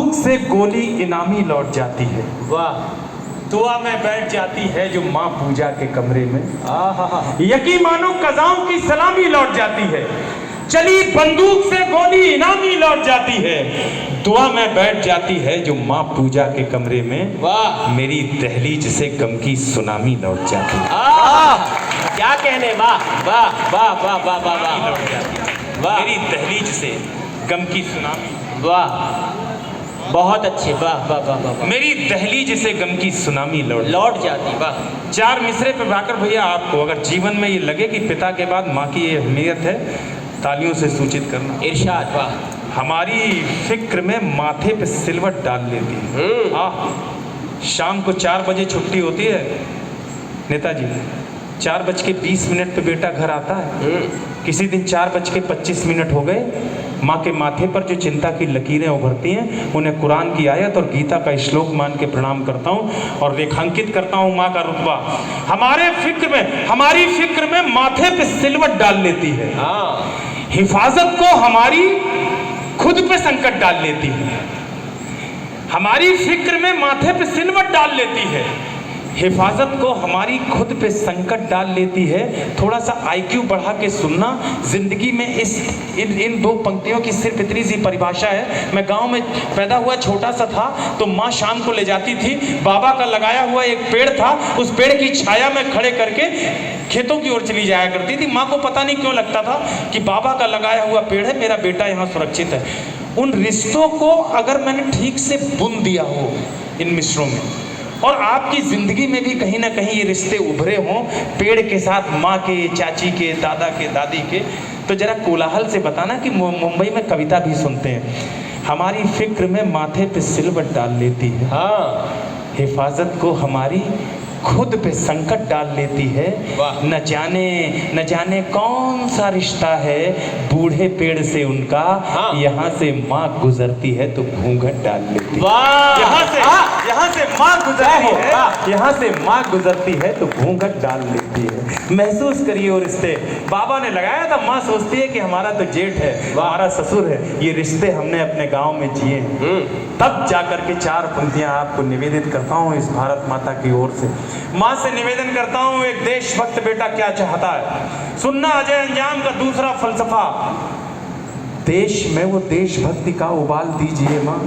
बंदूक से गोली इनामी लौट जाती है। वाह। दुआ में बैठ जाती है जो माँ पूजा के कमरे में। आहा। यकीन मानो कज़ाओं की सलामी लौट जाती है। चली बंदूक से गोली इनामी लौट जाती है। दुआ में बैठ जाती है जो माँ पूजा के कमरे में। वाह। मेरी दहलीज से गम की सुनामी लौट जाती है। क्या कहने। वाह वाह वाह वाह वाह वाह वाह लौट जाती है। वाह। मेरी दहलीज से गम की सुनामी। वाह बहुत अच्छे। वाह वाह वाह वाह वाह। मेरी दहलीज से गम की सुनामी लौट जाती। वाह। चार मिसरे पे भाकर भैया आपको अगर जीवन में ये लगे कि पिता के बाद माँ की ये अहमियत है, तालियों से सूचित करना। इरशाद। वाह। हमारी फिक्र में माथे पे सिलवट डाल लेती है। शाम को 4 बजे छुट्टी होती है नेताजी, 4:20 पे बेटा घर आता है। किसी दिन 4:25 हो गए। माँ के माथे पर जो चिंता की लकीरें उभरती हैं, उन्हें कुरान की आयत और गीता का श्लोक मान के प्रणाम करता हूँ और रेखांकित करता हूँ माँ का रुतबा। हमारी फिक्र में माथे पे सिलवट डाल लेती है। हिफाजत को हमारी खुद पे संकट डाल लेती है। हमारी फिक्र में माथे पे सिलवट डाल लेती है, हिफाजत को हमारी खुद पे संकट डाल लेती है। थोड़ा सा IQ बढ़ा के सुनना। जिंदगी में इन 2 पंक्तियों की सिर्फ इतनी सी परिभाषा है। मैं गांव में पैदा हुआ, छोटा सा था, तो माँ शाम को ले जाती थी। बाबा का लगाया हुआ एक पेड़ था, उस पेड़ की छाया में खड़े करके खेतों की ओर चली जाया करती थी। माँ को पता नहीं क्यों लगता था कि बाबा का लगाया हुआ पेड़ है, मेरा बेटा यहाँ सुरक्षित है। उन रिश्तों को अगर मैंने ठीक से बुन दिया हो इन मिसरों में, और आपकी जिंदगी में भी कहीं ना कहीं ये रिश्ते उभरे हों पेड़ के साथ, माँ के, चाची के, दादा के, दादी के, तो जरा कोलाहल से बताना कि मुंबई में कविता भी सुनते हैं। हमारी फिक्र में माथे पे सिलवट डाल लेती है। हिफाजत को हमारी खुद पे संकट डाल लेती है। न जाने कौन सा रिश्ता है बूढ़े पेड़ से उनका। यहाँ से माँ गुजरती है तो घूंघट डाल लेती है। यहाँ से माँ गुजरती है, यहाँ से माँ गुजरती है तो घूंघट डाल लेती है। महसूस करिए वो रिश्ते बाबा ने लगाया था। माँ सोचती है कि हमारा तो जेठ है, हमारा ससुर है, ये रिश्ते हमने अपने गाँव में जिए। तब जाकर के 4 पंक्तियां आपको निवेदित करता हूँ इस भारत माता की ओर से। माँ से निवेदन करता हूँ, एक देशभक्त बेटा क्या चाहता है। सुनना अजय अंजाम का दूसरा फलसफा। देश में वो देशभक्ति का उबाल दीजिए माँ।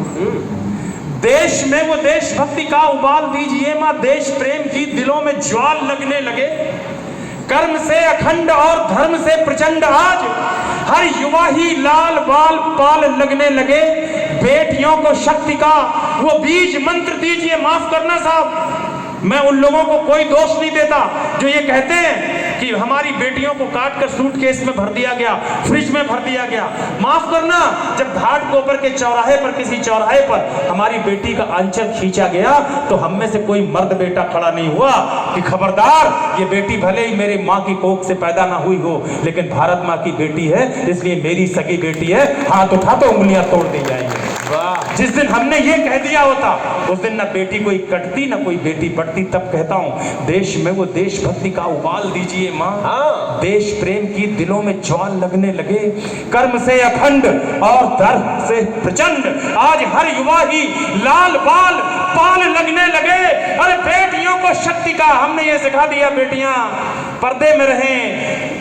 देश में वो देशभक्ति का उबाल दीजिए माँ। देश प्रेम की दिलों में ज्वाल लगने लगे। कर्म से अखंड और धर्म से प्रचंड आज हर युवा ही लाल बाल पाल लगने लगे। बेटियों को शक्ति का वो बीज मंत्र दीजिए। माफ करना साहब, मैं उन लोगों को कोई दोष नहीं देता जो ये कहते हैं कि हमारी बेटियों को काट कर सूटकेस में भर दिया गया, फ्रिज में भर दिया गया। माफ करना, जब घाट गोबर के चौराहे पर, किसी चौराहे पर हमारी बेटी का आंचल खींचा गया तो हम में से कोई मर्द बेटा खड़ा नहीं हुआ कि खबरदार, ये बेटी भले ही मेरी माँ की कोख से पैदा ना हुई हो, लेकिन भारत माँ की बेटी है, इसलिए मेरी सगी बेटी है, हाथ उठा तो उंगलियां तोड़ दी जाएंगी। जिस दिन हमने ये कह दिया होता उस दिन ना बेटी कोई कटती ना कोई बेटी बढ़ती। तब कहता हूँ, देश में वो देशभक्ति का उबाल दीजिए माँ। देश प्रेम की दिलों में ज्वाल लगने लगे। कर्म से अखंड और धर्म से प्रचंड आज हर युवा ही लाल बाल पाल लगने लगे। अरे बेटियों को शक्ति का हमने ये सिखा दिया, बेटियां पर्दे में रहें,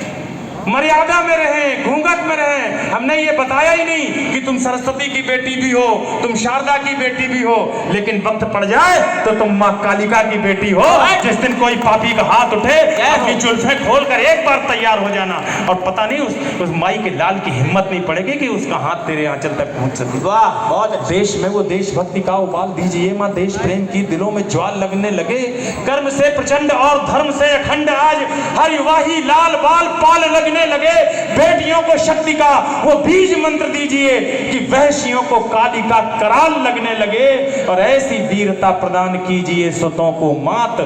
मर्यादा में रहें, घूंघट में रहें। हमने ये बताया ही नहीं कि तुम सरस्वती की बेटी भी हो, तुम शारदा की बेटी भी हो, लेकिन वक्त पड़ जाए तो तुम माँ कालिका की बेटी हो। जिस दिन कोई पापी का हाथ उठे, अपनी जुल्फें खोलकर एक बार तैयार हो जाना, और पता नहीं उस माई के लाल की हिम्मत नहीं पड़ेगी कि उसका हाथ तेरे आंचल तक पहुंच सके। वाह, बहुत। देश में वो देशभक्ति का उबाल दीजिए माँ। देश प्रेम की दिलों में ज्वाल लगने लगे। कर्म से प्रचंड और धर्म से अखंड आज हर युवा ही लाल बाल पाल लगने लगे। बेटियों को शक्ति का वो बीज मंत्र दीजिए कि वहशियों को काली का कराल लगने लगे। और ऐसी वीरता प्रदान कीजिए सुतों को मात,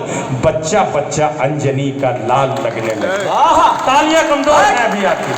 बच्चा बच्चा अंजनी का लाल लगने लगे। तालियां कमजोर है अभी आपकी।